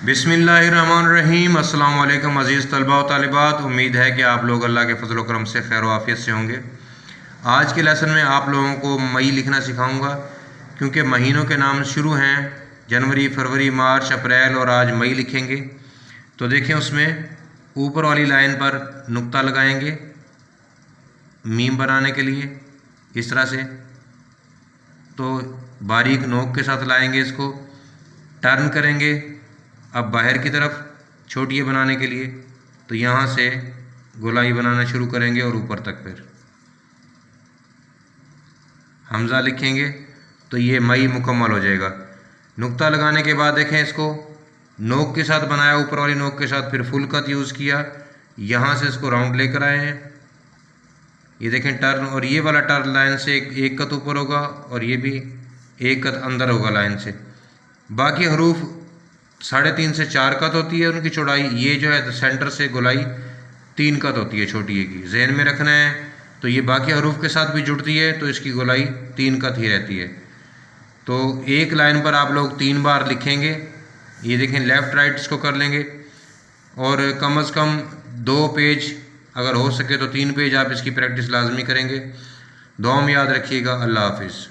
बिस्मिल्लाहिर्रहमानिर्रहीम। अस्सलाम वालेकुम अज़ीज़ तलबा व तालिबात। उम्मीद है कि आप लोग अल्लाह के फजल व करम से खैर वाफ़ियत से होंगे। आज के लेसन में आप लोगों को मई लिखना सिखाऊंगा, क्योंकि महीनों के नाम शुरू हैं जनवरी, फरवरी, मार्च, अप्रैल और आज मई लिखेंगे। तो देखें, उसमें ऊपर वाली लाइन पर नुक्ता लगाएंगे मीम बनाने के लिए इस तरह से। तो बारीक नोक के साथ लाएंगे, इसको टर्न करेंगे अब बाहर की तरफ छोटी बनाने के लिए। तो यहाँ से गोलाई बनाना शुरू करेंगे और ऊपर तक फिर हमज़ा लिखेंगे तो ये मई मुकम्मल हो जाएगा। नुक्ता लगाने के बाद देखें, इसको नोक के साथ बनाया, ऊपर वाली नोक के साथ, फिर फुल कट यूज़ किया, यहाँ से इसको राउंड लेकर आए हैं। ये देखें टर्न, और ये वाला टर्न लाइन से एक कत ऊपर होगा और ये भी एक कत अंदर होगा लाइन से। बाकी हरूफ 3.5 से 4 कत होती है उनकी चौड़ाई। ये जो है सेंटर से गोलाई 3 कत होती है छोटी की, जहन में रखना है। तो ये बाकी हरूफ के साथ भी जुड़ती है तो इसकी गोलाई 3 कत ही रहती है। तो एक लाइन पर आप लोग 3 बार लिखेंगे। ये देखें, लेफ़्ट राइट इसको कर लेंगे और कम अज़ कम 2 पेज, अगर हो सके तो 3 पेज आप इसकी प्रैक्टिस लाजमी करेंगे। दुआ में याद रखिएगा। अल्लाह हाफिज़।